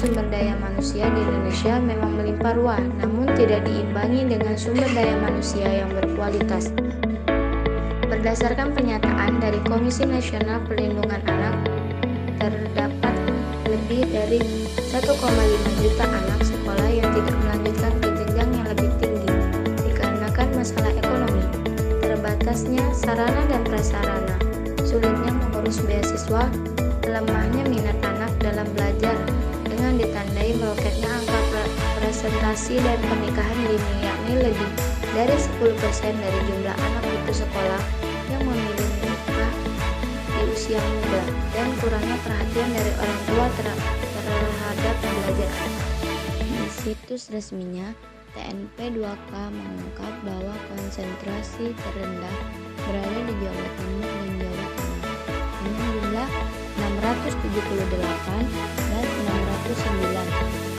sumber daya manusia di Indonesia memang melimpah ruah, namun tidak diimbangi dengan sumber daya manusia yang berkualitas. Berdasarkan pernyataan dari Komisi Nasional Perlindungan Anak, terdapat lebih dari 1,5 juta anak sekolah yang tidak melanjutkan ke jenjang yang lebih tinggi dikarenakan masalah ekonomi, terbatasnya sarana dan prasarana, sulitnya mengurus beasiswa, lemahnya minat anak dalam belajar, dengan ditandai meroketnya angka presentasi dan pernikahan dini, yakni lebih dari 10% dari jumlah anak putus sekolah yang memilih menikah di usia muda, dan kurangnya perhatian dari orang tua terhadap belajar anak. Di situs resminya, TNP 2K mengungkap bahwa konsentrasi terendah berada di Jawa Timur dan Jawa Tengah dengan jumlah 678 dan 609.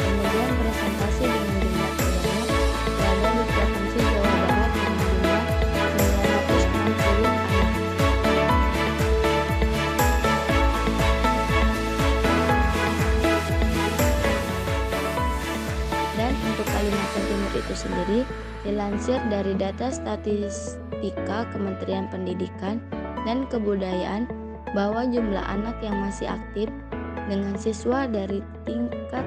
Kemudian presentasi dengan jumlah terbanyak berada di Provinsi Jawa Barat dengan jumlah 960 anak. Dan untuk Kalimantan Timur itu sendiri, dilansir dari data statistika Kementerian Pendidikan dan Kebudayaan bahwa jumlah anak yang masih aktif dengan siswa dari tingkat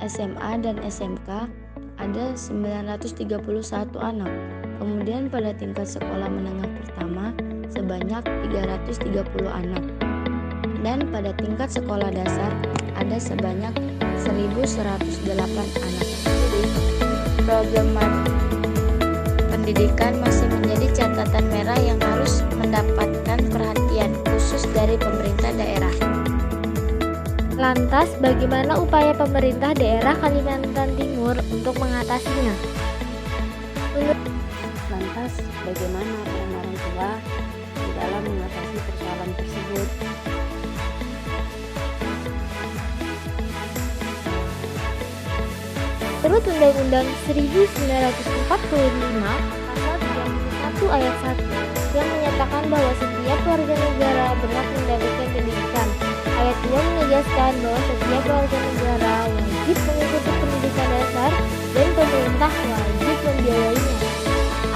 SMA dan SMK ada 931 anak. Kemudian pada tingkat sekolah menengah pertama sebanyak 330 anak. Dan pada tingkat sekolah dasar ada sebanyak 1.108 anak. Jadi, problematika pendidikan masih menjadi catatan merah yang harus mendapatkan perhatian khusus dari pemerintah daerah. Lantas, bagaimana upaya pemerintah daerah Kalimantan Timur untuk mengatasinya? Lantas, bagaimana peran orang tua di dalam mengatasi persoalan tersebut? Menurut Undang-Undang 1945 Pasal 31 Ayat 1 yang menyatakan bahwa setiap warga negara berhak mendapatkan pendidikan. Ayat 2 menegaskan bahwa setiap warga negara wajib mengikuti pendidikan dasar dan pemerintah wajib membiayainya.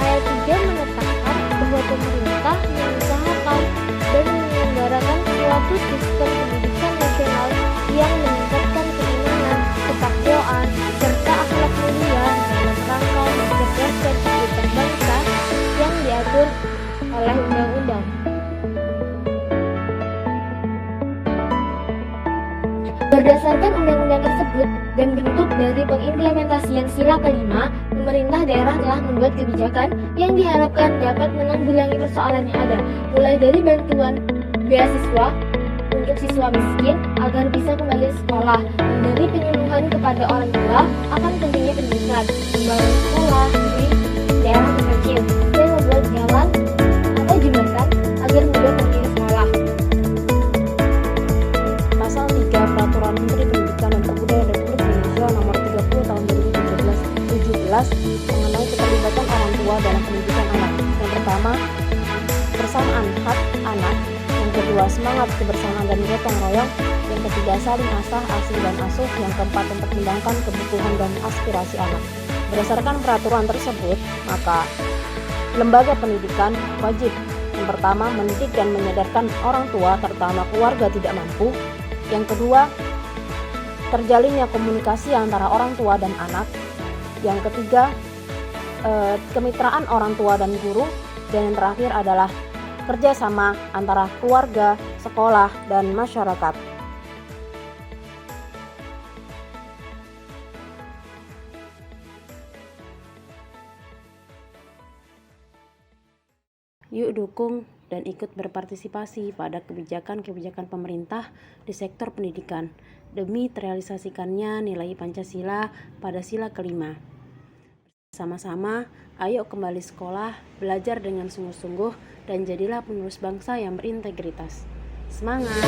Ayat 3 menetapkan bahwa pemerintah mengusahakan dan menyelenggarakan suatu sistem pendidikan nasional yang meningkatkan keimanan, ketakwaan, serta akhlak mulia dalam rangka mencerdaskan kehidupan bangsa yang diatur oleh undang-undang. Berdasarkan undang-undang tersebut dan bentuk dari pengimplementasian sila kelima, pemerintah daerah telah membuat kebijakan yang diharapkan dapat menanggulangi persoalan yang ada, mulai dari bantuan beasiswa untuk siswa miskin agar bisa kembali sekolah, dari penyuluhan kepada orang tua akan pentingnya pendidikan, membangun sekolah di daerah terpencil, dan membuat jalan atau jembatan agar mudah pergi ke sekolah. Pasal 3 Peraturan Menteri Pendidikan dan Kebudayaan Republik Indonesia Nomor 30 Tahun 2017 mengenai keterlibatan orang tua dalam pendidikan anak. Yang pertama, persamaan hak anak. Yang kedua, semangat kebersamaan dan gotong royong. Yang ketiga, saling asah, asih dan asuh. Yang keempat, mempertimbangkan kebutuhan dan aspirasi anak. Berdasarkan peraturan tersebut, maka lembaga pendidikan wajib yang pertama mendidik dan menyadarkan orang tua terutama keluarga tidak mampu. Yang kedua, terjalinnya komunikasi antara orang tua dan anak. Yang ketiga, kemitraan orang tua dan guru. Dan yang terakhir adalah kerjasama antara keluarga, sekolah, dan masyarakat. Yuk dukung dan ikut berpartisipasi pada kebijakan-kebijakan pemerintah di sektor pendidikan demi terrealisasikannya nilai Pancasila pada sila kelima. Sama-sama, ayo kembali sekolah, belajar dengan sungguh-sungguh, dan jadilah penerus bangsa yang berintegritas. Semangat!